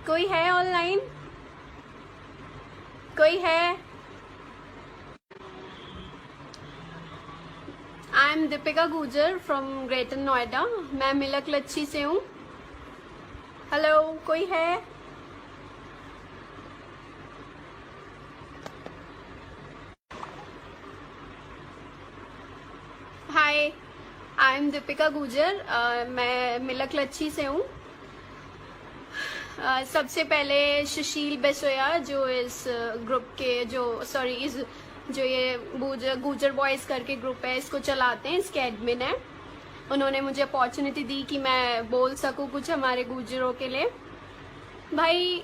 कोई है ऑनलाइन? कोई है? आई एम दीपिका गुजर फ्रॉम ग्रेटर नोएडा। मैं मिलक लच्छी से हूँ। हेलो, कोई है? हाय, आई एम दीपिका गुजर। मैं मिलक लच्छी से हूँ। सबसे पहले सुशील बेसोया जो इस ग्रुप के जो ये गुजर बॉयज करके ग्रुप है, इसको चलाते हैं, इसके एडमिन है। उन्होंने मुझे अपॉर्चुनिटी दी कि मैं बोल सकूं कुछ हमारे गुजरों के लिए। भाई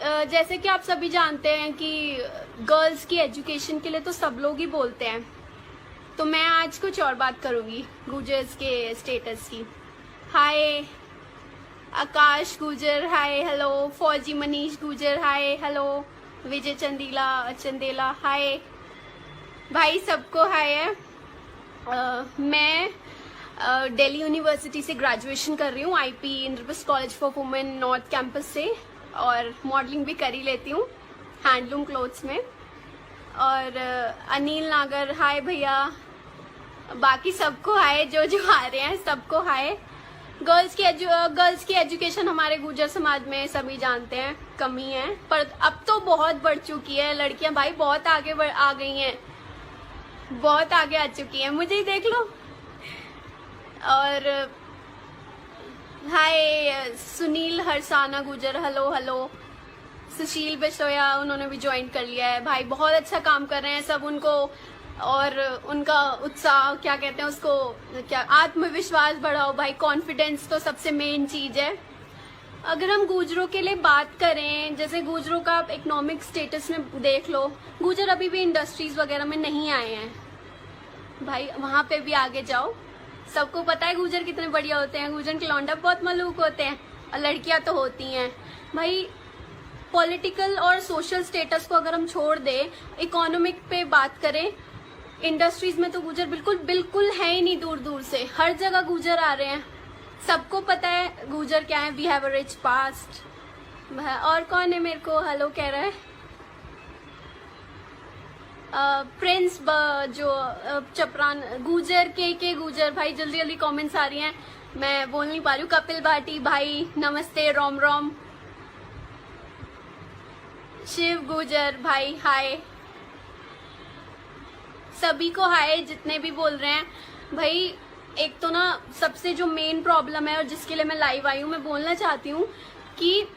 जैसे कि आप सभी जानते हैं कि गर्ल्स की एजुकेशन के लिए तो सब लोग ही बोलते हैं, तो मैं आज कुछ और बात करूंगी गुजर्स के स्टेटस की। हाय आकाश गुजर, हाय हेलो। फौजी मनीष गुजर, हाय हेलो। विजय चंदेला, हाय भाई, सबको हाय है। मैं दिल्ली यूनिवर्सिटी से ग्रेजुएशन कर रही हूँ, IP Indraprastha college for women north campus से, और मॉडलिंग भी कर ही लेती हूँ हैंडलूम क्लोथ्स में। और अनिल नागर, हाय भैया। बाकी सबको हाय, जो आ रहे हैं सबको हाय। गर्ल्स की एजुकेशन हमारे गुजर समाज में सभी जानते हैं कमी है, पर अब तो बहुत बढ़ चुकी है। लड़कियां भाई बहुत आगे आ गई हैं, बहुत आगे आ चुकी हैं, मुझे ही देख लो। और हाय सुनील हरसाना गुजर, हेलो हेलो। सुशील बेसोया, उन्होंने भी ज्वाइन कर लिया है। भाई बहुत अच्छा काम कर रहे हैं सब, उनको और उनका उत्साह, क्या कहते हैं उसको, क्या आत्मविश्वास बढ़ाओ भाई। कॉन्फिडेंस तो सबसे मेन चीज है। अगर हम गुजरों के लिए बात करें, जैसे गुजरों का आप इकोनॉमिक स्टेटस में देख लो, गुजर अभी भी इंडस्ट्रीज वगैरह में नहीं आए हैं भाई, वहां पे भी आगे जाओ। सबको पता है गुजर कितने बढ़िया होते हैं, गुजर के लौंडा बहुत मलूक होते हैं, और लड़कियां तो होती हैं भाई। पॉलिटिकल और सोशल स्टेटस को अगर हम छोड़ दें, इकोनॉमिक पे बात करें, इंडस्ट्रीज में तो गुजर बिल्कुल है ही नहीं। दूर दूर से हर जगह गुजर आ रहे हैं, सबको पता है गुजर क्या है। We have a rich past. और कौन है मेरे को हेलो कह रहा है? प्रिंस जो चपरान गुजर के गुजर, भाई जल्दी जल्दी कमेंट्स आ रही हैं, मैं बोल नहीं पा रही हूँ। कपिल भाटी भाई नमस्ते, रोम रोम। शिव गुजर भाई हाय, सभी को हाय जितने भी बोल रहे हैं भाई। एक तो ना सबसे जो मेन प्रॉब्लम है और जिसके लिए मैं लाइव आई हूँ, मैं बोलना चाहती हूँ कि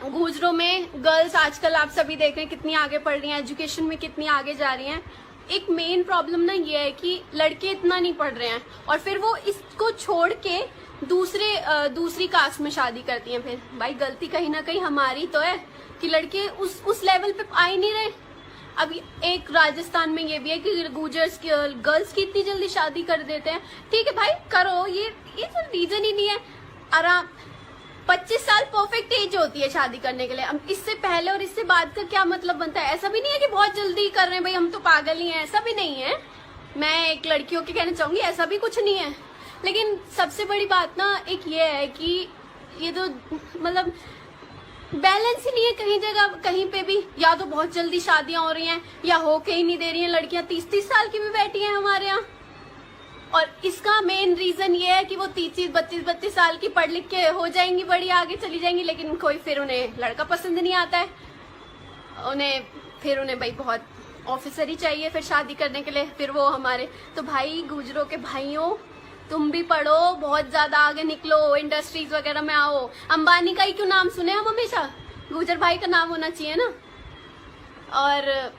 गुजरों में गर्ल्स आजकल आप सभी देख रहे हैं कितनी आगे पढ़ रही हैं, एजुकेशन में कितनी आगे जा रही हैं। एक मेन प्रॉब्लम ना ये है कि लड़के इतना नहीं पढ़ रहे हैं और फिर वो इसको छोड़ के दूसरी कास्ट में शादी करती हैं। फिर भाई गलती कहीं ना कहीं हमारी तो है कि लड़के उस लेवल पे आ ही नहीं रहे। अभी एक राजस्थान में ये भी है कि गुजर्स की गर्ल्स की इतनी जल्दी शादी कर देते हैं। ठीक है भाई करो, ये तो रीजन ही नहीं है। आराम 25 साल परफेक्ट एज होती है शादी करने के लिए। अब इससे पहले और इससे बाद का क्या मतलब बनता है? ऐसा भी नहीं है कि बहुत जल्दी कर रहे हैं भाई, हम तो पागल ही हैं, ऐसा भी नहीं है। मैं एक लड़कियों के कहना चाहूंगी ऐसा भी कुछ नहीं है। लेकिन सबसे बड़ी बात ना एक ये है कि ये तो मतलब बैलेंस ही नहीं है कहीं जगह, कहीं पे भी। या तो बहुत जल्दी शादियां हो रही हैं या हो के ही नहीं दे रही हैं। लड़कियां 30-30 साल की भी बैठी हैं हमारे यहाँ, और इसका मेन रीजन ये है कि वो 30, 32 साल की पढ़ लिख के हो जाएंगी, बड़ी आगे चली जाएंगी, लेकिन कोई फिर उन्हें लड़का पसंद नहीं आता है। उन्हें भाई बहुत ऑफिसर ही चाहिए फिर शादी करने के लिए। फिर वो हमारे तो भाई गुजरों के भाइयों, तुम भी पढ़ो, बहुत ज्यादा आगे निकलो, इंडस्ट्रीज वगैरह में आओ। अंबानी का ही क्यों नाम सुने हम हमेशा, गुजर भाई का नाम होना चाहिए ना। और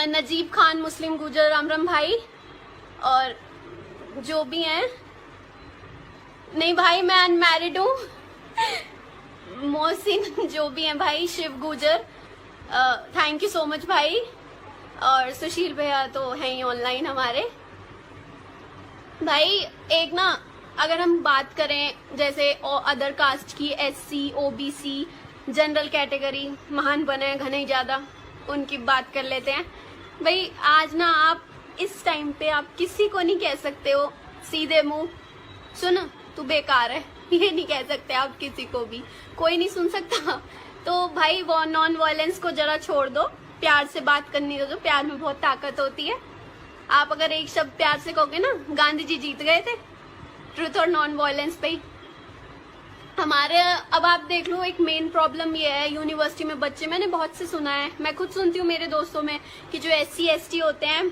नजीब खान मुस्लिम गुजर, रामराम भाई, और जो भी हैं। नहीं भाई मैं अनमैरिड हूँ। मोहसिन जो भी हैं भाई, शिव गुजर, थैंक यू सो मच भाई। और सुशील भैया तो हैं ही ऑनलाइन हमारे भाई। एक ना अगर हम बात करें जैसे अदर कास्ट की, SC OBC जनरल कैटेगरी महान बने घने ज्यादा, उनकी बात कर लेते हैं भाई। आज ना आप इस टाइम पे आप किसी को नहीं कह सकते हो सीधे मुंह, सुन तू बेकार है, ये नहीं कह सकते आप किसी को भी, कोई नहीं सुन सकता। तो भाई वो नॉन वायलेंस को जरा छोड़ दो, प्यार से बात करनी दो, प्यार में बहुत ताकत होती है। आप अगर एक शब्द प्यार से कहोगे ना, गांधी जी जीत गए थे ट्रुथ और नॉन वायलेंस पे ही। हमारे अब आप देख लो, एक मेन प्रॉब्लम ये है यूनिवर्सिटी में बच्चे, मैंने बहुत से सुना है, मैं खुद सुनती हूँ मेरे दोस्तों में, कि जो SC ST होते हैं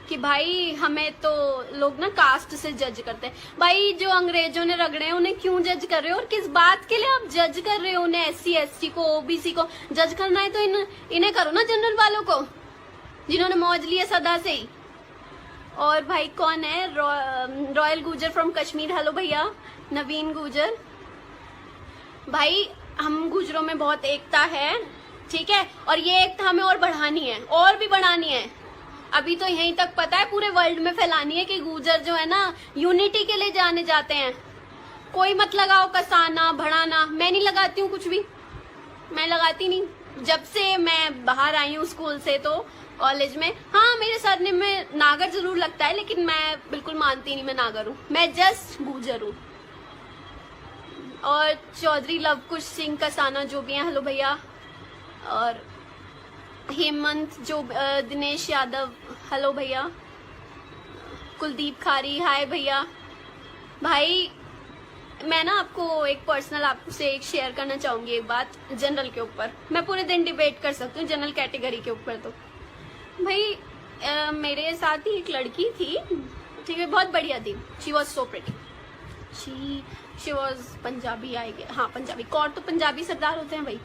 कि भाई हमें तो लोग ना कास्ट से जज करते हैं। भाई जो अंग्रेजों ने रगड़े हैं उन्हें क्यों जज कर रहे हो, और किस बात के लिए आप जज कर रहे हो उन्हें? SC ST को, OBC को जज करना है तो इन्हें करो ना, जनरल वालों को, जिन्होंने मौज लिया सदा से ही। और भाई कौन है, रॉयल गुजर फ्रॉम कश्मीर, हेलो भैया नवीन गुजर। भाई हम गुजरों में बहुत एकता है, ठीक है, और ये एकता हमें और बढ़ानी है, और भी बढ़ानी है। अभी तो यहीं तक पता है, पूरे वर्ल्ड में फैलानी है कि गुजर जो है ना यूनिटी के लिए जाने जाते हैं। कोई मत लगाओ कसाना बढ़ाना, मैं नहीं लगाती हूँ कुछ भी, मैं लगाती नहीं। जब से मैं बाहर आई हूँ स्कूल से तो कॉलेज में, हाँ मेरे सरनेम में नागर जरूर लगता है, लेकिन मैं बिल्कुल मानती नहीं मैं नागर हूँ, मैं जस्ट गुजर हूँ। और चौधरी लवकुश सिंह कसाना जो भी हैं, हेलो भैया। और हेमंत जो दिनेश यादव, हेलो भैया। कुलदीप खारी, हाय भैया। भाई मैं ना आपको एक पर्सनल आपसे एक शेयर करना चाहूंगी एक बात जनरल के ऊपर। मैं पूरे दिन डिबेट कर सकती हूँ जनरल कैटेगरी के ऊपर। तो भाई मेरे साथ ही एक लड़की थी, ठीक है, बहुत बढ़िया थी, she was so pretty, she was Punjabi, I guess, हाँ पंजाबी, कौर तो पंजाबी सरदार होते हैं भाई।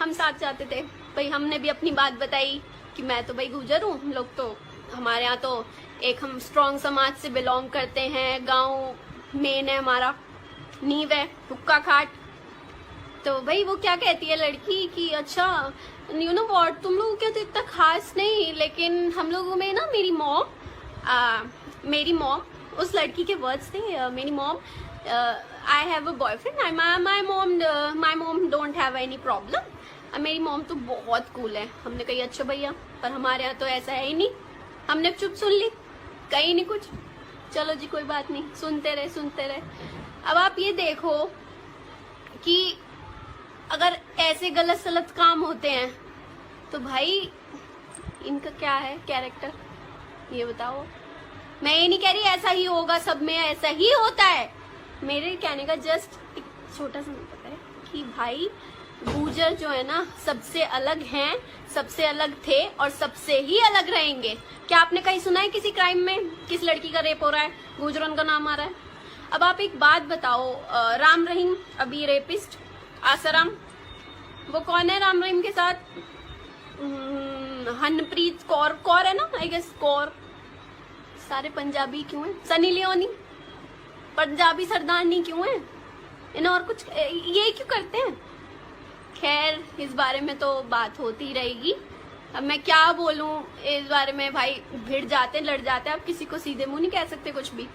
हम साथ जाते थे भाई, हमने भी अपनी बात बताई कि मैं तो भाई गुजर हूँ, हम लोग तो हमारे यहाँ तो एक हम स्ट्रॉन्ग समाज से बिलोंग करते हैं, गांव मेन है हमारा, नींव है, हुक्का खाट। तो भाई वो क्या कहती है लड़की कि अच्छा यू नो व्हाट, तुम लोगों के तो इतना खास नहीं, लेकिन हम लोगों में ना मेरी मॉम, उस लड़की के वर्ड्स थे, मेरी mom, I have a boyfriend, my mom don't have any problem, मेरी मॉम तो बहुत कूल है। हमने कही अच्छा भैया, पर हमारे यहाँ तो ऐसा है ही नहीं। हमने चुप सुन ली, कहीं नहीं कुछ, चलो जी कोई बात नहीं, सुनते रहे। अब आप ये देखो कि अगर ऐसे गलत सलत काम होते हैं तो भाई इनका क्या है कैरेक्टर, ये बताओ। मैं ये नहीं कह रही ऐसा ही होगा, सब में ऐसा ही होता है, मेरे कहने का जस्ट एक छोटा सा मतलब है कि भाई गुजर जो है ना सबसे अलग हैं, सबसे अलग थे और सबसे ही अलग रहेंगे। क्या आपने कहीं सुना है किसी क्राइम में किस लड़की का रेप हो रहा है, गुजरन का नाम आ रहा है? अब आप एक बात बताओ, राम रहीम अभी रेपिस्ट, आसाराम, वो कौन है राम रहीम के साथ? हनप्रीत कौर है ना, आई गेस कौर। सारे पंजाबी क्यों है? सनी लियोनी पंजाबी सरदारनी क्यों है? इन्हें और कुछ ये क्यों करते हैं? खैर इस बारे में तो बात होती ही रहेगी। अब मैं क्या बोलूं इस बारे में, भाई भिड़ जाते लड़ जाते, आप किसी को सीधे मुंह नहीं कह सकते कुछ भी।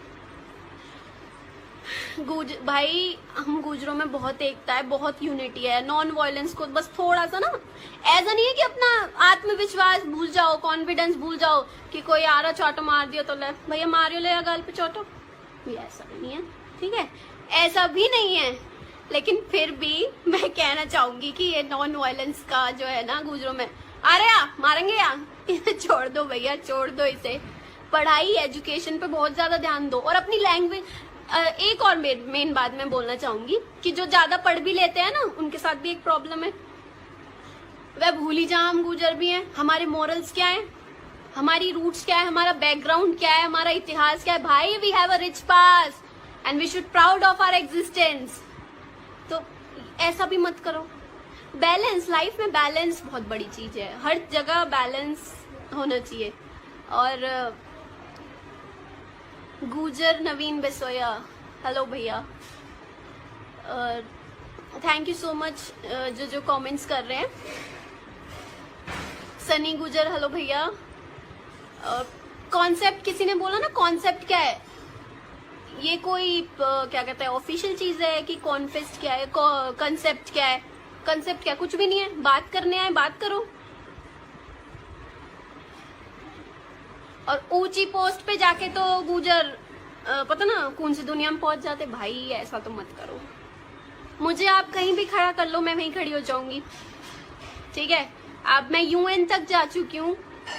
भाई हम गुजरों में बहुत एकता है, बहुत यूनिटी है, नॉन वायलेंस को बस थोड़ा सा ना, ऐसा नहीं है कि अपना आत्मविश्वास भूल जाओ, कॉन्फिडेंस भूल जाओ कि कोई आ रहा चोटो मार दिया तो ले भैया मारियो, ले गाल पे चोटो, ये ऐसा नहीं है, ठीक है, ऐसा भी नहीं है। लेकिन फिर भी मैं कहना चाहूंगी कि ये नॉन वायलेंस का जो है ना गुजरों में, अरे मारेंगे इसे छोड़ दो भैया, छोड़ दो इसे। पढ़ाई एजुकेशन पे बहुत ज्यादा ध्यान दो और अपनी लैंग्वेज। एक और मेन बात मैं बोलना चाहूंगी कि जो ज्यादा पढ़ भी लेते हैं ना उनके साथ भी एक प्रॉब्लम है, वह भूल ही जहाँ हम गुजर भी हैं। हमारे मॉरल्स क्या है, हमारी रूट्स क्या है, हमारा बैकग्राउंड क्या है, हमारा इतिहास क्या है। भाई we have a rich past and we should proud of our existence. तो ऐसा भी मत करो। बैलेंस, लाइफ में बैलेंस बहुत बड़ी चीज है, हर जगह बैलेंस होना चाहिए। और गुजर नवीन बेसोया, हेलो भैया, थैंक यू सो मच जो कमेंट्स कर रहे हैं। सनी गुजर, हेलो भैया। कॉन्सेप्ट किसी ने बोला ना, कॉन्सेप्ट क्या है? ये कोई क्या कहते हैं ऑफिशियल चीज है कि कॉन्फेस्ट क्या है, कंसेप्ट क्या है? कंसेप्ट क्या, कुछ भी नहीं है, बात करने आए बात करो। और ऊंची पोस्ट पे जाके तो गुजर पता ना कौन सी दुनिया में पहुंच जाते। भाई ऐसा तो मत करो, मुझे आप कहीं भी खड़ा कर लो, मैं वहीं खड़ी हो जाऊंगी, ठीक है। अब मैं यूएन तक जा चुकी हूँ,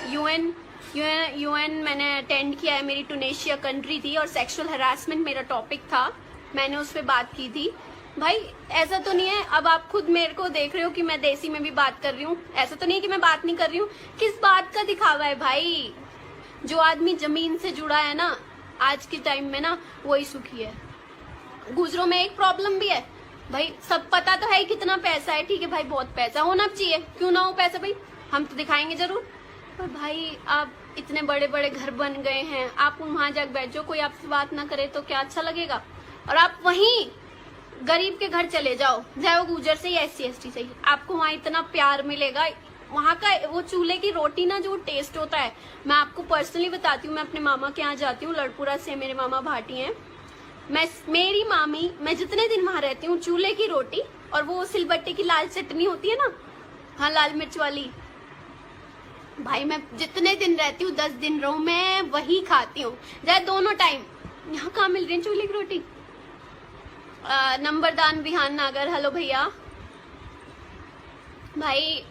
यूएन मैंने अटेंड किया है। मेरी टूनेशिया कंट्री थी और सेक्सुअल हरासमेंट मेरा टॉपिक था, मैंने उस पर बात की थी। भाई ऐसा तो नहीं है, अब आप खुद मेरे को देख रहे हो कि मैं देसी में भी बात कर रही हूँ, ऐसा तो नहीं है कि मैं बात नहीं कर रही हूँ। किस बात का दिखावा है भाई? जो आदमी जमीन से जुड़ा है ना आज के टाइम में ना, वही सुखी है। गुजरों में एक प्रॉब्लम भी है भाई, सब पता तो है कितना पैसा है, ठीक है भाई, बहुत पैसा होना चाहिए, क्यों ना हो पैसा भाई, हम तो दिखाएंगे जरूर। पर भाई आप इतने बड़े बड़े घर बन गए हैं, आप वहां जाकर बैठो, कोई आपसे बात ना करे तो क्या अच्छा लगेगा? और आप वहीं गरीब के घर चले जाओ, चाहे वो गुजर से या SC/ST से, आपको वहाँ इतना प्यार मिलेगा। वहाँ का वो चूल्हे की रोटी ना जो टेस्ट होता है, मैं आपको पर्सनली बताती हूँ, मैं अपने मामा के यहाँ जाती हूँ, लड़पुरा से मेरे मामा भाटी हैं, मेरी मामी, मैं जितने दिन वहां रहती हूँ, चूल्हे की रोटी और वो सिलबट्टे की लाल चटनी होती है ना, हाँ लाल मिर्च वाली, भाई मैं जितने दिन रहती हूँ, 10 दिन रहूं, मैं वही खाती हूँ, चाहे दोनों टाइम। यहाँ कहाँ मिल रही है चूल्हे की रोटी? नंबरदान बिहान नागर, हेलो भैया। भाई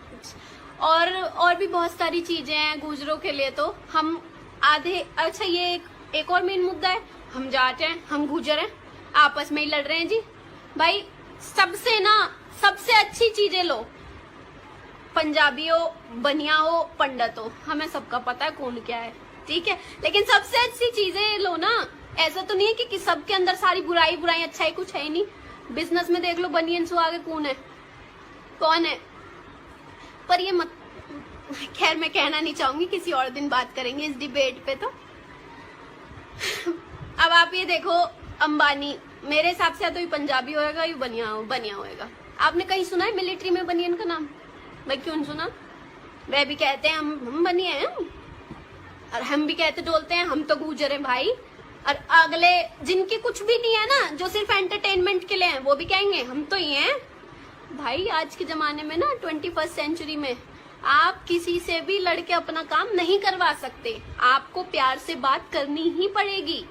और भी बहुत सारी चीजें हैं गुजरों के लिए, तो हम आधे, अच्छा ये एक और मेन मुद्दा है, हम जाट हैं, हम गुजर हैं, आपस में ही लड़ रहे हैं जी। भाई सबसे अच्छी चीजें लो, पंजाबी हो, बनिया हो, पंडित हो, हमें सबका पता है कौन क्या है, ठीक है, लेकिन सबसे अच्छी चीजें लो ना। ऐसा तो नहीं है कि सबके अंदर सारी बुराई अच्छाई कुछ है ही नहीं। बिजनेस में देख लो, बनियन से आगे कौन है? पर ये मत, खैर मैं कहना नहीं चाहूंगी, किसी और दिन बात करेंगे इस डिबेट पे। तो अब आप ये देखो, अंबानी मेरे हिसाब से तो ये पंजाबी होएगा, ये बनिया होएगा। आपने कहीं सुना है मिलिट्री में बनियन का नाम? भाई क्यों सुना? वह भी कहते हैं हम बनिए हैं, और हम भी कहते डोलते हैं हम तो गुजर हैं भाई। और अगले जिनके कुछ भी नहीं है ना, जो सिर्फ एंटरटेनमेंट के लिए हैं, वो भी कहेंगे हम तो ये हैं। भाई आज के जमाने में ना, 21st सेंचुरी में आप किसी से भी लड़के अपना काम नहीं करवा सकते, आपको प्यार से बात करनी ही पड़ेगी,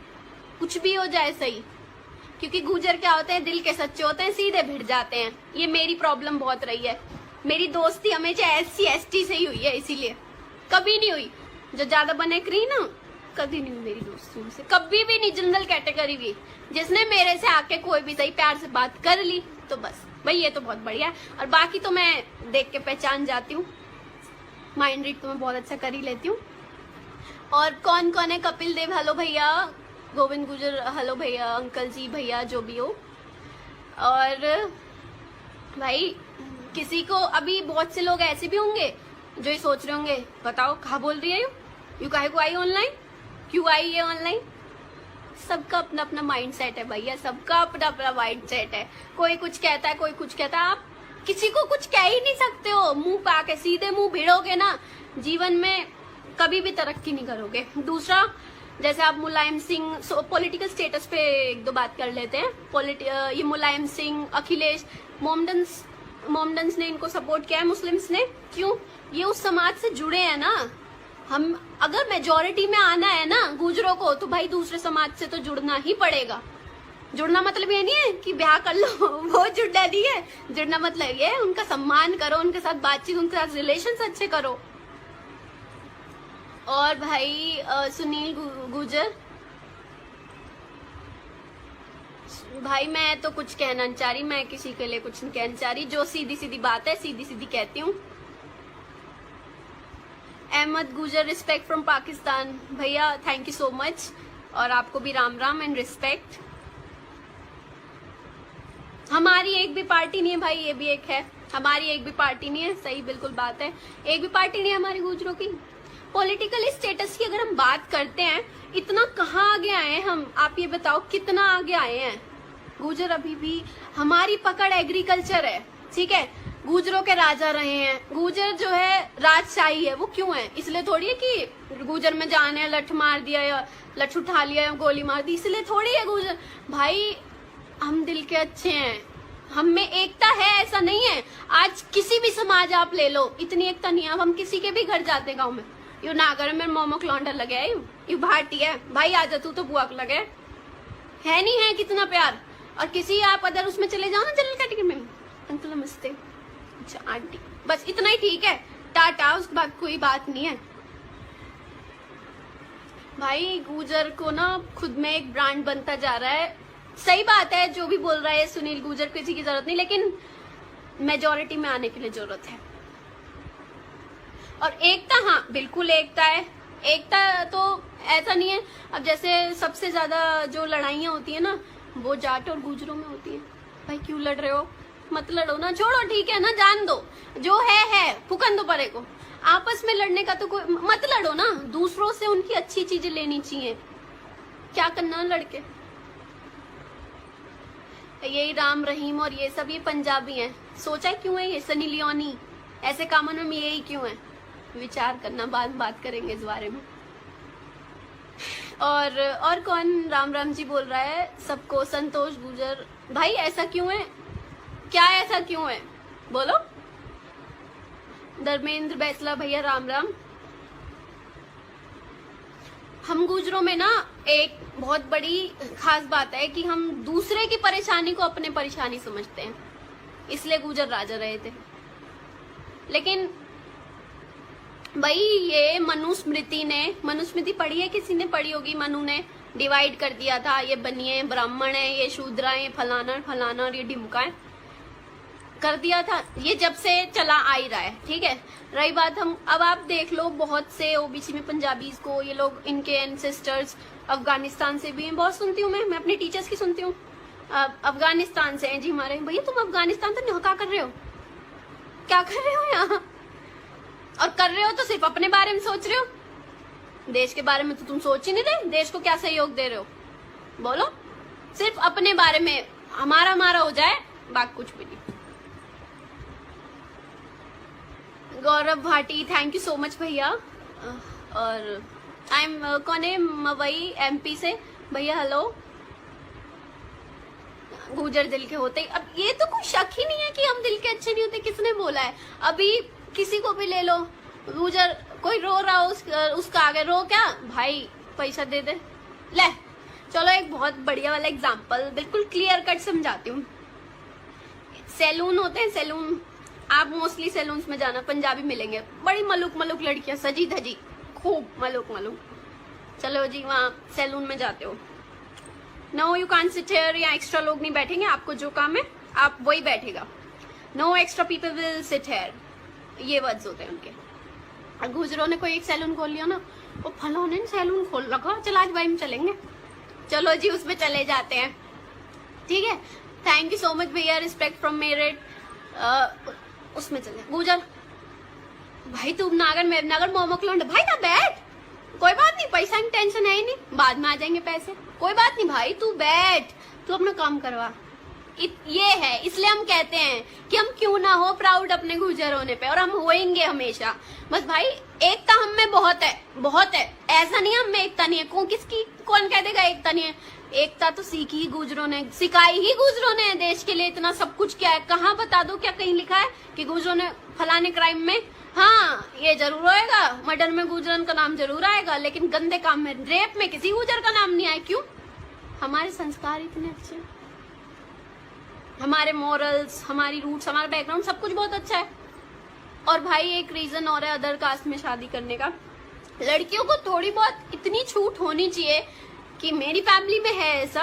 कुछ भी हो जाए सही। क्योंकि गुजर क्या होते हैं, दिल के सच्चे होते हैं, सीधे भिड़ जाते हैं। ये मेरी प्रॉब्लम बहुत रही है। मेरी दोस्ती हमेशा SC/ST से ही हुई है, इसीलिए कभी नहीं हुई जो ज्यादा बने करी ना, कभी नहीं हुई मेरी दोस्ती उनसे, कभी भी नहीं। जनरल कैटेगरी भी, जिसने मेरे से आके कोई भी सही प्यार से बात कर ली तो बस भाई ये तो बहुत बढ़िया है। और बाकी तो मैं देख के पहचान जाती हूँ, माइंड रीड तो मैं बहुत अच्छा कर ही लेती हूँ। और कौन कौन है? कपिल देव हेलो भैया, गोविंद गुजर हेलो भैया, अंकल जी भैया जो भी हो। और भाई किसी को, अभी बहुत से लोग ऐसे भी होंगे जो ये सोच रहे होंगे, बताओ कहाँ बोल रही है यू काहे को आई ऑनलाइन, क्यों आई है ऑनलाइन? सबका अपना अपना माइंड सेट है भैया, सबका अपना अपना माइंड सेट है। कोई कुछ कहता है, कोई कुछ कहता है, आप किसी को कुछ कह ही नहीं सकते हो। मुंह पे आके सीधे मुंह भिड़ोगे ना, जीवन में कभी भी तरक्की नहीं करोगे। दूसरा, जैसे आप मुलायम सिंह, पॉलिटिकल स्टेटस पे एक दो बात कर लेते हैं। ये मुलायम सिंह, अखिलेश, मोमडन्स ने इनको सपोर्ट किया है, मुस्लिम्स ने, क्यों? ये उस समाज से जुड़े हैं ना। हम अगर मेजोरिटी में आना है ना गुजरों को, तो भाई दूसरे समाज से तो जुड़ना ही पड़ेगा। जुड़ना मतलब ये नहीं है कि ब्याह कर लो, वो जुड़ना नहीं है। जुड़ना मतलब ये है उनका सम्मान करो, उनके साथ बातचीत, उनके साथ रिलेशंस अच्छे करो। और भाई सुनील गुजर, भाई मैं तो कुछ कहना नहीं चाह रही, मैं किसी के लिए कुछ नहीं कहना चाह रही, जो सीधी सीधी बात है सीधी सीधी कहती हूँ। अहमद गुजर, रिस्पेक्ट फ्रॉम पाकिस्तान। भैया थैंक यू सो मच, और आपको भी राम राम एंड रिस्पेक्ट। हमारी एक भी पार्टी नहीं है भाई, ये भी एक है, हमारी एक भी पार्टी नहीं है, सही बिल्कुल बात है, एक भी पार्टी नहीं है हमारी गुजरों की। पॉलिटिकल स्टेटस की अगर हम बात करते हैं, इतना कहाँ आगे आए हैं हम, आप ये बताओ कितना आगे आए हैं। गुजर अभी भी, हमारी पकड़ एग्रीकल्चर है, ठीक है, गुजरों के राजा रहे हैं। गुजर जो है राजशाही है, वो क्यों है? इसलिए थोड़ी है कि गुजर में जाने लठ मार दिया या लठ उठा लिया या गोली मार दी, इसलिए थोड़ी है गुजर। भाई हम दिल के अच्छे हैं, हम में एकता है, ऐसा नहीं है। आज किसी भी समाज आप ले लो, इतनी एकता नहीं है। अब हम किसी के भी घर जाते गाँव में, यू नागर में मोमो लौंडा लगे, यू भाटी है भाई, आजा तू तो बुआ लगे, है नहीं है कितना प्यार। और किसी आप अदर उसमें चले जाओ ना जनरल कैटेगरी में, अंकल नमस्ते, अच्छा आंटी, बस इतना ही ठीक है, टाटा, उसके बाद कोई बात नहीं है। भाई गुर्जर को ना खुद में एक ब्रांड बनता जा रहा है। सही बात है जो भी बोल रहा है सुनील गुर्जर, किसी की जरूरत नहीं, लेकिन मेजोरिटी में आने के लिए जरूरत है। और एकता, हाँ बिल्कुल एकता है। एकता तो ऐसा नहीं है, अब जैसे सबसे ज्यादा जो लड़ाइयाँ होती है ना वो जाट और गुर्जरों में होती है। भाई क्यों लड़ रहे हो, मत लड़ो ना, छोड़ो ठीक है ना, जान दो, जो है फुकन दो परे को। आपस में लड़ने का तो कोई मत लड़ो ना, दूसरों से उनकी अच्छी चीजें लेनी चाहिए, क्या करना लड़के। यही राम रहीम और ये सब ये पंजाबी हैं, सोचा क्यों है ये सनी लियोनी ऐसे कामों में यही क्यों है, विचार करना, बाद में बात करेंगे इस बारे में। और कौन राम राम जी बोल रहा है सबको, संतोष गुर्जर। भाई ऐसा क्यों है, क्या ऐसा क्यों है बोलो। धर्मेंद्र बैसला भैया राम राम। हम गुर्जरों में ना एक बहुत बड़ी खास बात है कि हम दूसरे की परेशानी को अपने परेशानी समझते हैं, इसलिए गुर्जर राजा रहे थे। लेकिन भाई ये मनुस्मृति पढ़ी है, किसी ने पढ़ी होगी, मनु ने डिवाइड कर दिया था, ये बनिए ब्राह्मण है, ये शूद्र है, फलाना फलाना और ये ढिमका है, कर दिया था। ये जब से चला आ ही रहा है, ठीक है। रही बात हम, अब आप देख लो बहुत से ओबीसी में पंजाबीज को ये लोग, इनके एंसेस्टर्स अफगानिस्तान से भी हैं, बहुत सुनती हूँ मैं अपने टीचर्स की सुनती हूँ, अफगानिस्तान से हैं जी हमारे। भैया तुम अफगानिस्तान तो नहीं, क्या कर रहे हो, क्या कर रहे हो यहाँ, और कर रहे हो तो सिर्फ अपने बारे में सोच रहे हो, देश के बारे में तो तुम सोच ही नहीं रहे, देश को क्या सहयोग दे रहे हो बोलो, सिर्फ अपने बारे में हमारा हो जाए, बात कुछ भी नहीं। Gaurav Bhati thank you so much भैया। और आई एम कौन है, मवई एमपी से भैया, हेलो। गुर्जर दिल के होते, अब ये तो कोई शक ही नहीं है कि हम दिल के अच्छे नहीं होते, किसने बोला है। अभी किसी को भी ले लो, गुर्जर कोई रो रहा हो उसका आगे रो क्या, भाई पैसा दे दे ले। चलो एक बहुत बढ़िया वाला एग्जांपल बिल्कुल क्लियर कट समझाती हूँ। सैलून होते हैं, सैलून, आप मोस्टली सैलून्स में जाना, पंजाबी मिलेंगे, बड़ी मलुक लड़कियां, सजी धजी, खूब मलुक। चलो जी वहाँ सैलून में जाते हो, no you can't sit here, या एक्स्ट्रा लोग नहीं बैठेंगे, आपको जो काम है आप वही बैठेगा, no extra people will sit here, ये वर्ड्स होते हैं उनके। गुर्जरों ने कोई एक सैलून खोल लिया ना, वो फलाने ने सैलून खोल रखा, चल आज भाई में चलेंगे, चलो जी उसमें चले जाते हैं, ठीक है। थैंक यू सो मच भैया, रिस्पेक्ट फ्रॉम मेरिट, उसमें चले। गुर्जर भाई तू नागर मेरे नागर मोमोकलंड, भाई ना बैठ, कोई बात नहीं, पैसा की टेंशन है ही नहीं, बाद में आ जाएंगे पैसे, कोई बात नहीं भाई, तू बैठ, तू अपना काम करवा। ये है, इसलिए हम कहते हैं कि हम क्यों ना हो प्राउड अपने गुर्जर होने पे, और हम होएंगे हमेशा। बस भाई एकता हम में बहुत है, ऐसा नहीं हम में एकता नहीं है, कौन कह देगा एकता नहीं है, एकता तो सीखी ही गुर्जरों ने, सिखाई ही गुर्जरों ने, देश के लिए इतना सब कुछ किया है। कहाँ बता दो, क्या कहीं लिखा है कि गुर्जरों ने फलाने क्राइम में, हाँ ये जरूर होएगा, मर्डर में गुर्जरन का नाम जरूर आएगा, लेकिन गंदे काम में, रेप में किसी गुर्जर का नाम नहीं आया। क्यों? हमारे संस्कार इतने अच्छे, हमारे मॉरल्स, हमारी रूट्स, हमारा बैकग्राउंड सब कुछ बहुत अच्छा है। और भाई एक रीजन और है अदर कास्ट में शादी करने का, लड़कियों को थोड़ी बहुत इतनी छूट होनी चाहिए कि मेरी फैमिली में है ऐसा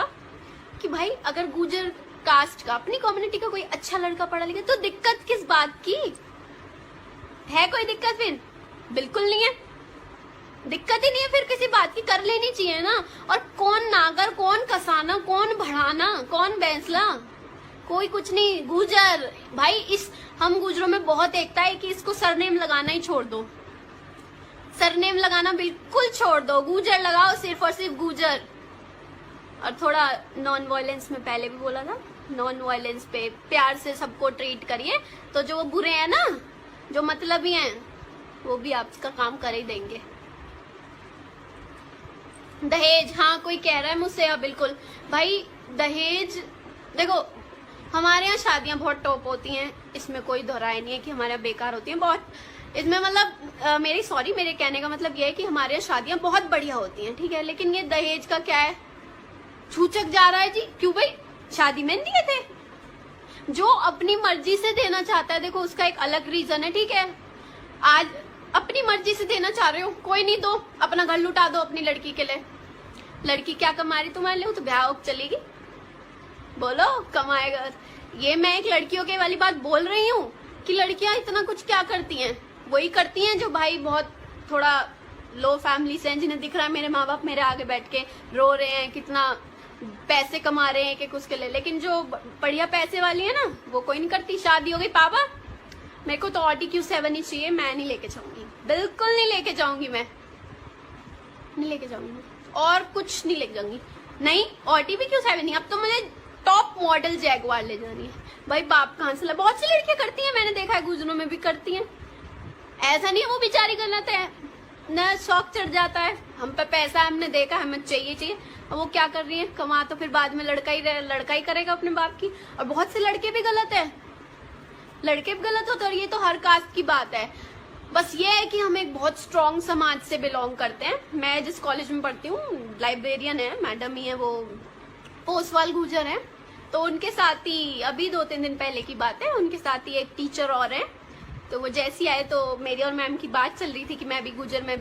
कि भाई अगर गुर्जर कास्ट का, अपनी कम्युनिटी का कोई अच्छा लड़का पढ़ा लिखा, तो दिक्कत किस बात की है, कोई दिक्कत फिर बिल्कुल नहीं है, दिक्कत ही नहीं है फिर किसी बात की, कर लेनी चाहिए ना। और कौन नागर, कौन कसाना, कौन बढ़ाना, कौन बैंसला, कोई कुछ नहीं। गुर्जर भाई, हम गुर्जरों में बहुत एकता है कि इसको सरनेम लगाना ही छोड़ दो, सरनेम लगाना बिल्कुल छोड़ दो, गुर्जर लगाओ, सिर्फ और सिर्फ गुर्जर। और थोड़ा नॉन वायलेंस में पहले भी बोला था, नॉन वायलेंस पे प्यार से सबको ट्रीट करिए, तो जो वो बुरे हैं ना, जो मतलबी हैं, वो भी आपका काम कर ही देंगे। दहेज, हाँ कोई कह रहा है मुझसे, हाँ बिल्कुल भाई, दहेज देखो हमारे यहाँ शादियां बहुत टॉप होती हैं, इसमें कोई दोहराई नहीं है कि हमारे यहाँ बेकार होती हैं बहुत, इसमें मतलब मेरे कहने का मतलब ये है कि हमारे यहाँ शादियां बहुत बढ़िया होती हैं, ठीक है। लेकिन ये दहेज का क्या है, छूचक जा रहा है जी। क्यों भाई, शादी में नहीं दिए थे? जो अपनी मर्जी से देना चाहता है, देखो उसका एक अलग रीजन है, ठीक है। आज अपनी मर्जी से देना चाह रहे हो, कोई नहीं, दो, अपना घर लुटा दो अपनी लड़की के लिए। लड़की क्या कमा रही तुम्हारे लिए? तो ब्याह चलेगी, बोलो कमाएगा। ये मैं एक लड़कियों के वाली बात बोल रही हूँ कि लड़कियां इतना कुछ क्या करती हैं, वही करती हैं जो भाई बहुत थोड़ा लो फैमिली से हैं, जिन्हें दिख रहा है मेरे माँ बाप मेरे आगे बैठ के रो रहे हैं, कितना पैसे कमा रहे हैं कि उसके लिए। लेकिन जो बढ़िया पैसे वाली है ना, वो कोई नहीं करती। शादी हो गई, पापा मेरे को तो ऑडी Q7 ही चाहिए, मैं नहीं लेके जाऊंगी, बिल्कुल नहीं लेके जाऊंगी, मैं नहीं लेके जाऊंगी, और कुछ नहीं लेके जाऊंगी। नहीं, ऑडी भी Q7 नहीं, अब तो मुझे टॉप मॉडल जैगवार ले जानी है। भाई बाप कहाँ से ला? बहुत सी लड़कियां करती हैं, मैंने देखा है, गुजरों में भी करती हैं। ऐसा नहीं है वो बेचारी गलत है, न शौक चढ़ जाता है, हम पे पैसा है, हमने देखा, हमें चाहिए चाहिए। अब वो क्या कर रही है, कमा तो फिर बाद में लड़का ही करेगा अपने बाप की। और बहुत से लड़के भी गलत है, लड़के भी गलत होते, और ये तो हर कास्ट की बात है। बस ये है कि हम एक बहुत स्ट्रॉन्ग समाज से बिलोंग करते हैं। मैं जिस कॉलेज में पढ़ती हूँ, लाइब्रेरियन है मैडम ही है, वो पोसवाल गुजर है, तो उनके साथ ही अभी 2-3 दिन पहले की बात है, उनके साथ ही एक टीचर और है। तो वो जैसी आए तो मेरी और मैम की बात चल रही थी कि मैं भी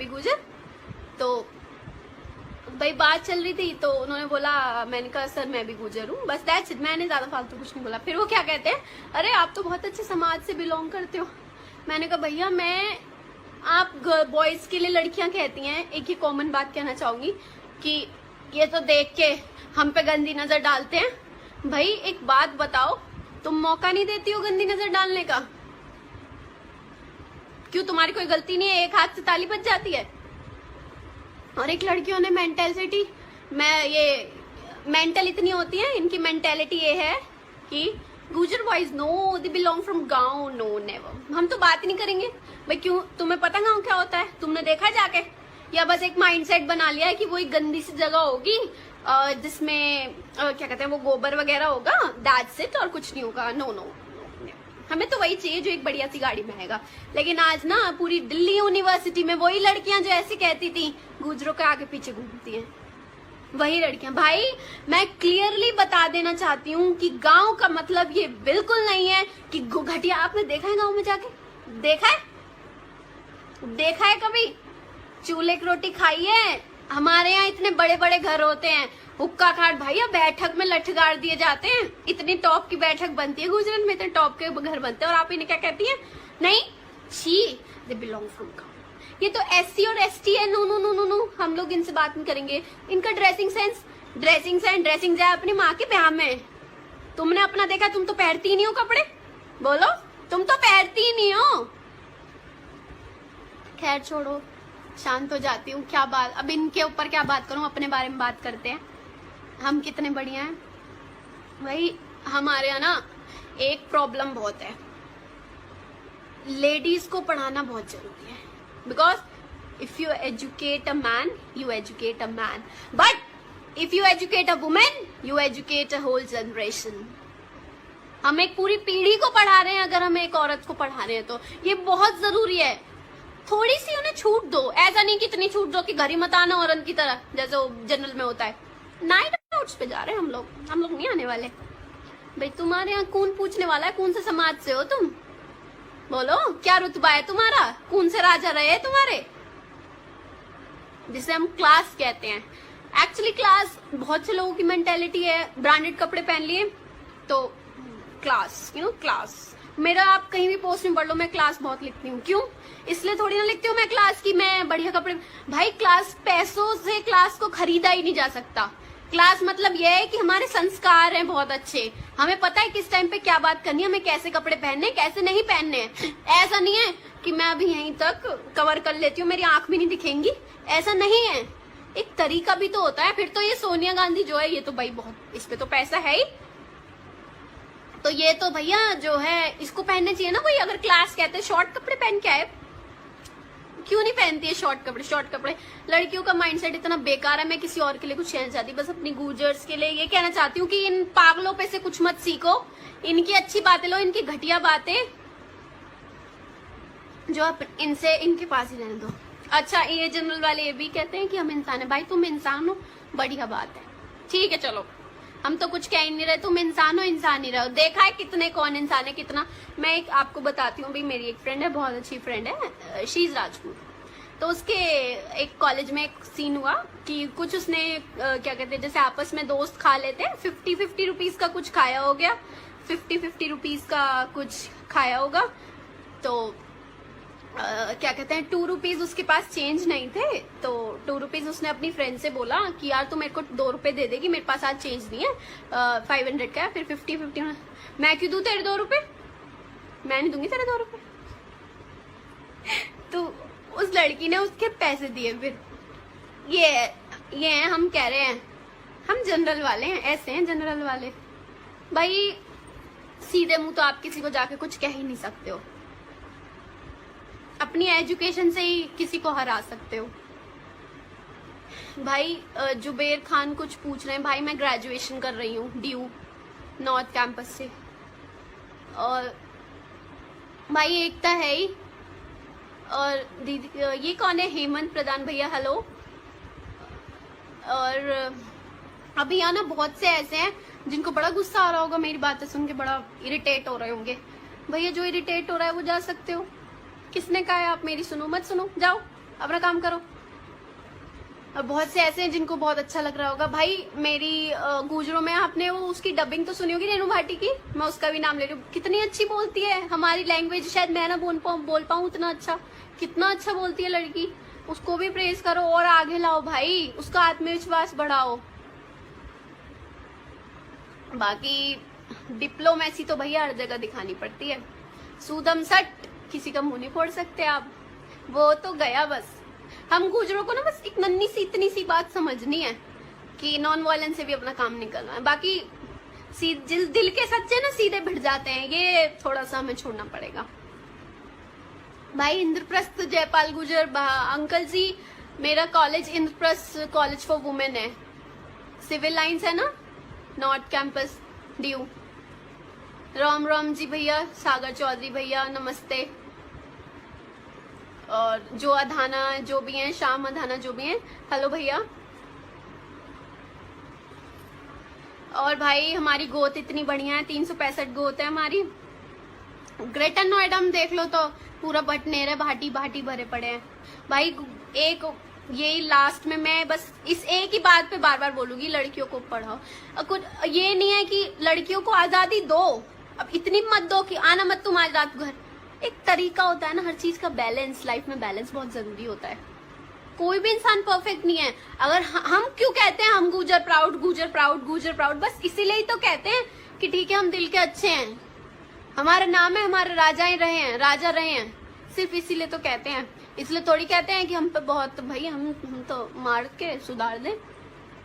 गुजर, तो भाई बात चल रही थी, तो उन्होंने बोला, मैंने कहा सर मैं भी गुजर हूँ, बस दैट्स इट, मैंने ज्यादा फालतू कुछ नहीं बोला। फिर वो क्या कहते हैं, अरे आप तो बहुत अच्छे समाज से बिलोंग करते हो। मैंने कहा भैया, मैं आप बॉयज के लिए लड़कियां कहती हैं, एक ही कॉमन बात कहना चाहूंगी कि ये तो देख के हम पे गंदी नजर डालते हैं। भाई एक बात बताओ, तुम मौका नहीं देती हो गंदी नजर डालने का? क्यों, तुम्हारी कोई गलती नहीं है, एक हाथ से ताली बज जाती है? और एक लड़कियों ने मेंटेलिटी, मेंटल इतनी होती है, इनकी मेंटेलिटी ये है कि Gujjar boys no, they belong from गांव, नो नेवर, हम तो बात ही नहीं करेंगे। भाई क्यों, तुम्हें पता गांव क्या होता है? तुमने देखा जाके, या बस एक माइंडसेट बना लिया है कि वो एक गंदी सी जगह होगी जिसमें क्या कहते हैं वो गोबर वगैरह होगा, दैट्स इट, और कुछ नहीं होगा। नो नो, हमें तो वही चाहिए जो एक बढ़िया सी गाड़ी में आएगा। लेकिन आज ना पूरी दिल्ली यूनिवर्सिटी में वही लड़कियां जो ऐसी कहती थी गुजरों के आगे पीछे घूमती हैं, वही लड़कियां। भाई मैं क्लियरली बता देना चाहती हूँ कि गांव का मतलब ये बिल्कुल नहीं है कि घटिया। आपने देखा है गांव में जाके? देखा है कभी चूल्हे की रोटी खाई है? हमारे यहाँ इतने बड़े बड़े घर होते हैं, हुक्का खाट भैया, बैठक में लठ गाड़ दिए जाते हैं, इतनी टॉप की बैठक बनती है गुजरात में, इतने टॉप के घर बनते हैं, और आप इन्हें क्या कहती हैं? नहीं, शी दे बिलोंग फ्रॉम गांव। ये तो SC और ST है, no no no no no, हम लोग इनसे बात नहीं करेंगे। इनका ड्रेसिंग जाए अपनी माँ के ब्याह में। तुमने अपना देखा? तुम तो पहनती ही नहीं हो कपड़े, बोलो, तुम तो पहनती ही नहीं हो। खैर छोड़ो, शांत हो जाती हूँ, क्या बात, अब इनके ऊपर क्या बात करूं, अपने बारे में बात करते हैं। हम कितने बढ़िया हैं भाई। हमारे यहाँ ना एक प्रॉब्लम बहुत है, लेडीज को पढ़ाना बहुत जरूरी है, because if you educate a man you educate a man, but if you educate a woman you educate a whole generation. हम एक पूरी पीढ़ी को पढ़ा रहे हैं अगर हम एक औरत को पढ़ा रहे हैं, तो ये बहुत जरूरी है। थोड़ी सी उन्हें छूट दो, ऐसा नहीं कि इतनी छूट दो कि घर ही मत आना औरत की तरह, जैसे जनरल में होता है। नाइट आउट्स पे जा रहे हैं हम लोग नहीं आने वाले। भाई तुम्हारे यहाँ कौन पूछने वाला है कौन से समाज से हो तुम? बोलो क्या रुतबा है तुम्हारा, कौन से राजा रहे हैं तुम्हारे? जिसे हम क्लास कहते हैं, एक्चुअली क्लास बहुत से लोगों की मेंटेलिटी है, ब्रांडेड कपड़े पहन लिए तो क्लास, क्लास। मेरा आप कहीं भी पोस्ट में पढ़ लो, मैं क्लास बहुत लिखती हूँ। क्यों? इसलिए थोड़ी ना लिखती हूँ मैं क्लास की मैं बढ़िया कपड़े। भाई क्लास, पैसों से क्लास को खरीदा ही नहीं जा सकता। क्लास मतलब यह है कि हमारे संस्कार हैं बहुत अच्छे, हमें पता है किस टाइम पे क्या बात करनी है, हमें कैसे कपड़े पहनने कैसे नहीं पहनने हैं। ऐसा नहीं है कि मैं अभी यहीं तक कवर कर लेती हूँ, मेरी आंख भी नहीं दिखेंगी, ऐसा नहीं है। एक तरीका भी तो होता है। फिर तो ये सोनिया गांधी जो है, ये तो भाई बहुत, इस पे तो पैसा है ही, तो ये तो भैया जो है इसको पहनने चाहिए ना। भाई अगर क्लास कहते हैं शॉर्ट कपड़े पहन के आए, क्यों नहीं पहनती है शॉर्ट कपड़े? लड़कियों का माइंडसेट इतना बेकार है। मैं किसी और के लिए कुछ कहना चाहती, बस अपनी गुजर्स के लिए ये कहना चाहती हूँ कि इन पागलों पे से कुछ मत सीखो, इनकी अच्छी बातें लो, इनकी घटिया बातें जो आप इनसे इनके पास ही रहने दो। अच्छा ये जनरल वाले ये भी कहते हैं कि हम इंसान है। भाई तुम इंसान हो, बढ़िया बात है, ठीक है चलो, हम तो कुछ कह ही नहीं रहे, तुम इंसान हो, इंसान ही रहो। देखा है कितने कौन इंसान है कितना। मैं एक आपको बताती हूँ, भाई मेरी एक फ्रेंड है, बहुत अच्छी फ्रेंड है, शी इज राजपूत। तो उसके एक कॉलेज में एक सीन हुआ कि कुछ उसने क्या कहते हैं, जैसे आपस में दोस्त खा लेते हैं, 50-50 रुपीज का कुछ खाया हो गया, 50-50 रुपीज का कुछ खाया होगा। तो क्या कहते हैं, 2 रुपीज उसके पास चेंज नहीं थे, तो 2 रुपीज उसने अपनी फ्रेंड से बोला कि यार तू मेरे को 2 रुपए दे देगी, मेरे पास आज चेंज नहीं है, 500 का है, फिर 50-50। मैं क्यों दूं तेरे 2 रुपए, मैं नहीं दूंगी तेरे 2 रुपए। तो उस लड़की ने उसके पैसे दिए। फिर ये हैं, हम कह रहे हैं हम जनरल वाले हैं, ऐसे हैं जनरल वाले। भाई सीधे मुंह तो आप किसी को जाके कुछ कह ही नहीं सकते हो, अपनी एजुकेशन से ही किसी को हरा सकते हो। भाई जुबेर खान कुछ पूछ रहे हैं, भाई मैं ग्रेजुएशन कर रही हूँ ड्यू नॉर्थ कैंपस से। और भाई एकता है ही, और दीदी ये कौन है, हेमंत प्रधान भैया, हेलो। और अभी यहाँ ना बहुत से ऐसे हैं जिनको बड़ा गुस्सा आ रहा होगा मेरी बातें सुन के, बड़ा इरिटेट हो रहे होंगे। भैया जो इरिटेट हो रहा है वो जा सकते हो, किसने कहा है आप मेरी सुनो, मत सुनो, जाओ अपना काम करो। और बहुत से ऐसे हैं जिनको बहुत अच्छा लग रहा होगा। भाई मेरी गुजरों में आपने वो उसकी डबिंग तो सुनी होगी रेनू भाटी की, मैं उसका भी नाम ले रही हूँ, कितनी अच्छी बोलती है हमारी लैंग्वेज, शायद मैं ना बोल पाऊँ उतना अच्छा, कितना अच्छा बोलती है लड़की, उसको भी प्रेज करो और आगे लाओ भाई, उसका आत्मविश्वास बढ़ाओ। बाकी डिप्लोमेसी तो भैया हर जगह दिखानी पड़ती है, सूदम सट किसी का मुंह नहीं फोड़ सकते आप, वो तो गया। बस हम गुजरों को ना बस एक नन्ही सी इतनी सी बात समझनी है कि नॉन वायलेंस से भी अपना काम निकलना है। बाकी दिल के सच्चे ना सीधे भिड़ जाते हैं, ये थोड़ा सा हमें छोड़ना पड़ेगा। भाई इंद्रप्रस्थ जयपाल गुजर, अंकल जी मेरा college Indraprastha college for women है, सिविल लाइंस है ना, नॉर्थ कैंपस ड्यू। राम राम जी भैया, सागर चौधरी भैया नमस्ते। और जो अधाना जो भी हैं, शाम अधाना जो भी हैं, हेलो भैया। और भाई हमारी गोत इतनी बढ़िया है, 365 गोत है हमारी। ग्रेटर नोएडा में देख लो तो पूरा बटनेरे भाटी भाटी भरे पड़े हैं। भाई एक यही लास्ट में मैं बस इस एक ही बात पे बार बार बोलूंगी, लड़कियों को पढ़ाओ। कुछ ये नहीं है कि लड़कियों को आजादी दो, अब इतनी मत दो कि आना मत तुम आज रात घर। एक तरीका होता है ना हर चीज का, बैलेंस, लाइफ में बैलेंस बहुत जरूरी होता है। कोई भी इंसान परफेक्ट नहीं है। अगर हम क्यों कहते हैं हम गुजर प्राउड, गुजर प्राउड, गुजर प्राउड, बस इसीलिए ही तो कहते हैं कि ठीक है हम दिल के अच्छे हैं, हमारा नाम है, हमारे राजा ही रहे हैं, राजा रहे हैं, सिर्फ इसीलिए तो कहते हैं। इसलिए थोड़ी कहते हैं कि हम पे बहुत, भाई हम तो मार के सुधार दें।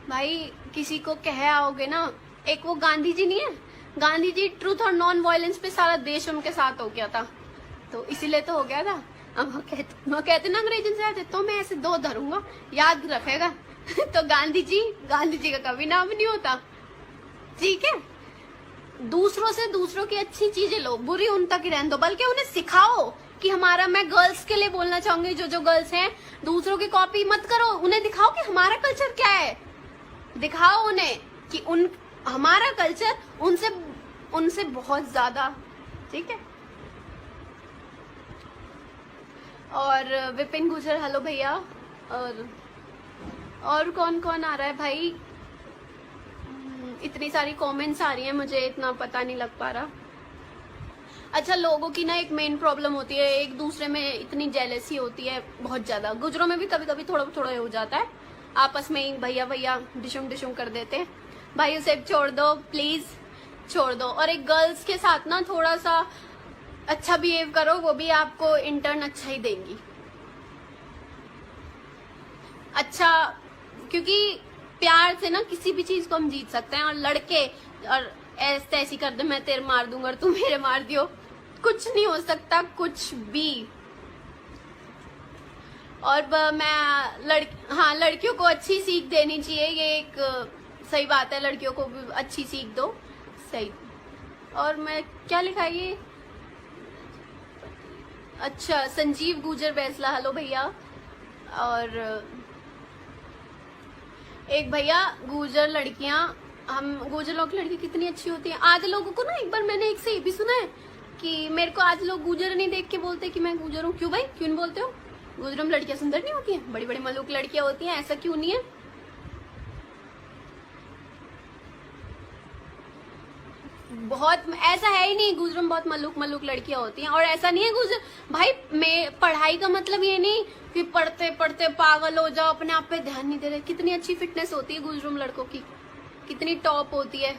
भाई किसी को कह आओगे ना, एक वो गांधी जी नहीं है, गांधी जी ट्रूथ और नॉन वायलेंस पे सारा देश उनके साथ हो गया था, तो इसीलिए तो हो गया था। अब वो कहते ना अंग्रेजन से आते तो मैं ऐसे 2 धरूंगा, याद रखेगा। तो गांधी जी का कभी नाम नहीं होता, ठीक है। दूसरों की अच्छी चीजें लो, बुरी उन तक ही रहने दो, बल्कि उन्हें सिखाओ कि हमारा, मैं गर्ल्स के लिए बोलना चाहूंगी, जो गर्ल्स हैं, दूसरों की कॉपी मत करो, उन्हें दिखाओ कि हमारा कल्चर क्या है, दिखाओ उन्हें कि हमारा कल्चर उनसे बहुत ज्यादा, ठीक है। और विपिन गुजर हेलो भैया। और कौन कौन आ रहा है भाई, इतनी सारी कमेंट्स आ रही हैं, मुझे इतना पता नहीं लग पा रहा। अच्छा, लोगों की ना एक मेन प्रॉब्लम होती है, एक दूसरे में इतनी जेलसी होती है बहुत ज्यादा। गुजरों में भी कभी कभी थोड़ा थोड़ा हो जाता है, आपस में ही भैया भैया डिशुम डिशुम कर देते हैं। भाई उसे छोड़ दो प्लीज, छोड़ दो। और एक गर्ल्स के साथ ना थोड़ा सा अच्छा बिहेव करो, वो भी आपको इंटर्न अच्छा ही देंगी। अच्छा, क्योंकि प्यार से ना किसी भी चीज को हम जीत सकते हैं। और लड़के और ऐसी कर दे, मैं तेरे मार दूंगा और तू मेरे मार दियो, कुछ नहीं हो सकता, कुछ भी। और मैं लड़कियों को अच्छी सीख देनी चाहिए, ये एक सही बात है, लड़कियों को भी अच्छी सीख दो, सही। और मैं क्या लिखा है ये, अच्छा संजीव गुजर बैसला हेलो भैया। और एक भैया गुर्जर लड़कियां, हम गुर्जर लोग की लड़की कितनी अच्छी होती है। आज लोगों को ना, एक बार मैंने एक से ये भी सुना है कि मेरे को आज लोग गुर्जर नहीं देख के बोलते कि मैं गुर्जर हूँ। क्यों भाई, क्यों नहीं बोलते हो? गुर्जर में लड़कियां सुंदर नहीं होती हैं? बड़ी बड़ी मलूक लड़कियां होती हैं, ऐसा क्यों नहीं है? बहुत ऐसा है ही नहीं, गुजरों में बहुत मलूक मलूक लड़कियां होती हैं। और ऐसा नहीं है गुजर भाई, मैं पढ़ाई का मतलब ये नहीं कि पढ़ते पढ़ते पागल हो जाओ, अपने आप पे ध्यान नहीं दे रहे। कितनी अच्छी फिटनेस होती है गुजरों में लड़कों की, कितनी टॉप होती है।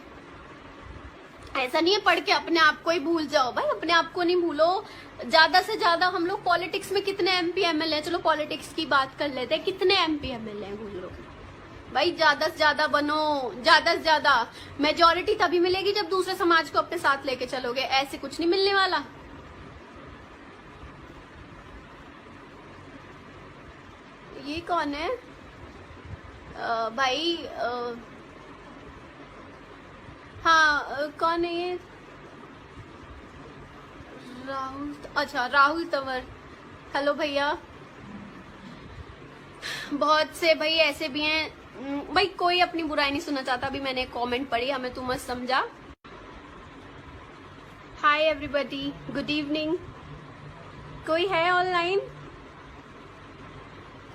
ऐसा नहीं है पढ़ के अपने आप को ही भूल जाओ भाई, अपने आप को नहीं भूलो। ज्यादा से ज्यादा हम लोग पॉलिटिक्स में कितने एमपी एमएलए हैं, चलो पॉलिटिक्स की बात कर लेते हैं, कितने एमपी एमएलए हैं गुजरों के? भाई ज्यादा से ज्यादा बनो, ज्यादा से ज्यादा। मेजोरिटी तभी मिलेगी जब दूसरे समाज को अपने साथ लेके चलोगे, ऐसे कुछ नहीं मिलने वाला। ये कौन है भाई? हाँ कौन है ये? राहुल, अच्छा राहुल तंवर। हेलो भैया। बहुत से भाई ऐसे भी हैं भाई, कोई अपनी बुराई नहीं सुनना चाहता। अभी मैंने कमेंट पढ़ी, हमें तू मत समझा। हाय एवरीबॉडी, गुड इवनिंग। कोई है ऑनलाइन?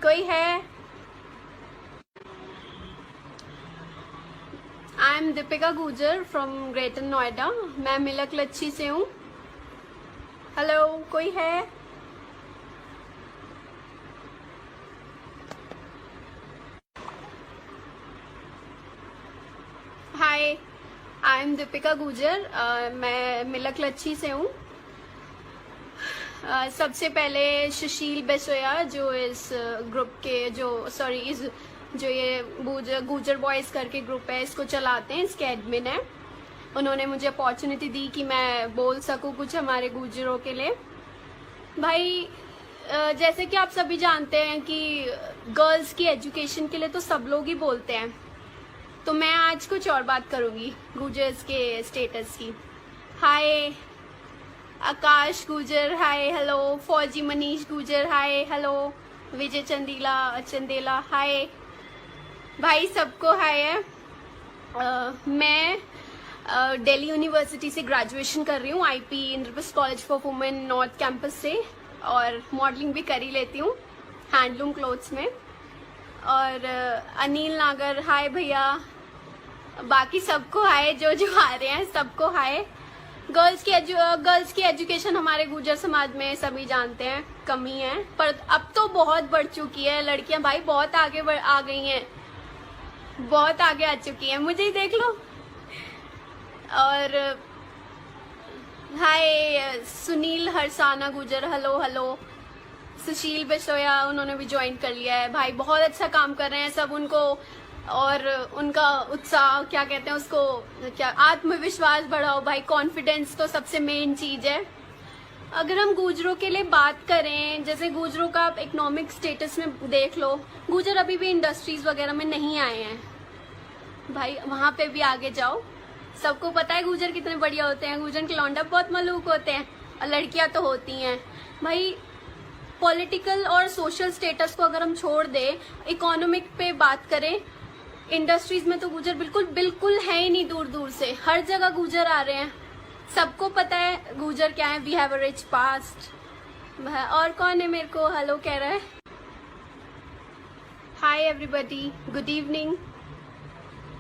कोई है? I am Deepika Gurjar from Greater Noida. मैं मिलक लच्छी से हूँ। हेलो, कोई है? Hi, I am Deepika Gurjar. मैं मिलक लच्छी से हूँ। सबसे पहले सुशील बेसोया, जो इस ग्रुप के जो ये गुर्जर बॉयज करके ग्रुप है, इसको चलाते हैं, इसके एडमिन है। उन्होंने मुझे अपॉर्चुनिटी दी कि मैं बोल सकूं कुछ हमारे गुर्जरों के लिए। भाई जैसे कि आप सभी जानते हैं कि गर्ल्स की एजुकेशन के लिए तो सब लोग ही बोलते हैं, तो मैं आज कुछ और बात करूंगी गुर्जर्स के स्टेटस की। हाय आकाश गुर्जर, हाय हेलो। फौजी मनीष गुर्जर, हाय हेलो। विजय चंदेला, हाय भाई, सबको हाय है। मैं दिल्ली यूनिवर्सिटी से ग्रेजुएशन कर रही हूँ, IP Indraprastha college for women north campus से, और मॉडलिंग भी कर ही लेती हूँ हैंडलूम क्लोथ्स में। और अनिल नागर, हाय भैया। बाकी सबको हाय, जो जो आ रहे हैं सबको हाय। गर्ल्स की एजुकेशन हमारे गुर्जर समाज में सभी जानते हैं कमी है, पर अब तो बहुत बढ़ चुकी है। लड़कियां भाई बहुत आगे आ गई हैं, बहुत आगे आ चुकी हैं, मुझे ही देख लो। और हाय सुनील हरसाना गुर्जर, हेलो हेलो। सुशील बेसोया, उन्होंने भी ज्वाइन कर लिया है। भाई बहुत अच्छा काम कर रहे हैं सब, उनको और उनका उत्साह, क्या कहते हैं उसको, क्या आत्मविश्वास बढ़ाओ भाई। कॉन्फिडेंस तो सबसे मेन चीज है। अगर हम गुर्जरों के लिए बात करें, जैसे गुर्जरों का आप इकोनॉमिक स्टेटस में देख लो, गुर्जर अभी भी इंडस्ट्रीज वगैरह में नहीं आए हैं भाई, वहां पे भी आगे जाओ। सबको पता है गुर्जर कितने बढ़िया होते हैं, गुर्जर के लौंडा बहुत मलूक होते हैं, और लड़कियां तो होती हैं भाई। पॉलिटिकल और सोशल स्टेटस को अगर हम छोड़ दें, इकोनॉमिक पे बात करें, इंडस्ट्रीज में तो गुर्जर बिल्कुल है ही नहीं। दूर दूर से हर जगह गुर्जर आ रहे हैं, सबको पता है गुर्जर क्या है। We have a rich past. और कौन है मेरे को हेलो कह रहा है? Hi everybody, good evening.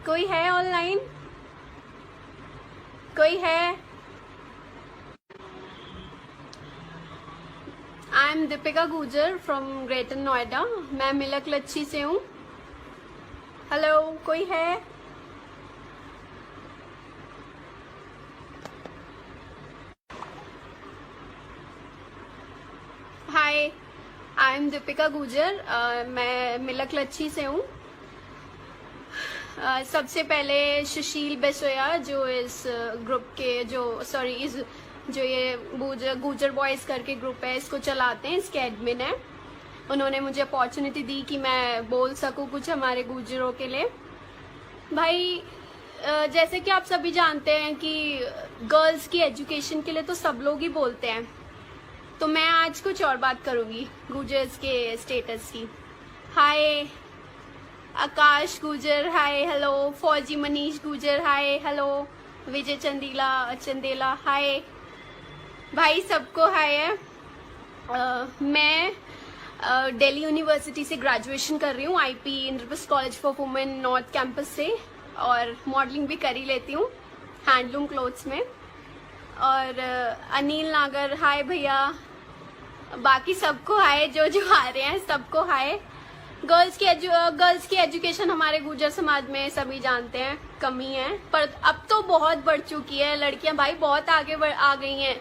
कोई है ऑनलाइन? कोई है? I am Deepika Gurjar from Greater Noida. मैं मिलक लच्छी से हूँ। हेलो, कोई है? Hi, I am Deepika Gurjar. मैं मिलक लच्छी से हूँ। सबसे पहले सुशील बेसोया, जो इस ग्रुप के जो ये गुर्जर बॉयज करके ग्रुप है, इसको चलाते हैं, इसके एडमिन है। उन्होंने मुझे अपॉर्चुनिटी दी कि मैं बोल सकूं कुछ हमारे गुर्जरों के लिए। भाई जैसे कि आप सभी जानते हैं कि गर्ल्स की एजुकेशन के लिए तो सब लोग ही बोलते हैं, तो मैं आज कुछ और बात करूंगी गुर्जर्स के स्टेटस की। हाय आकाश गुजर हाय हेलो, फौजी मनीष गुजर हाय हेलो, विजय चंदेला हाय भाई, सबको हाय है। मैं दिल्ली यूनिवर्सिटी से ग्रेजुएशन कर रही हूँ, IP Indraprastha college for women north campus से, और मॉडलिंग भी कर ही लेती हूँ हैंडलूम क्लोथ्स में। और अनिल नागर हाय भैया, बाकी सबको हाय, जो जो आ रहे हैं सबको हाय। गर्ल्स की एजुकेशन हमारे गुर्जर समाज में सभी जानते हैं कमी है, पर अब तो बहुत बढ़ चुकी है। लड़कियां भाई बहुत आगे आ गई हैं।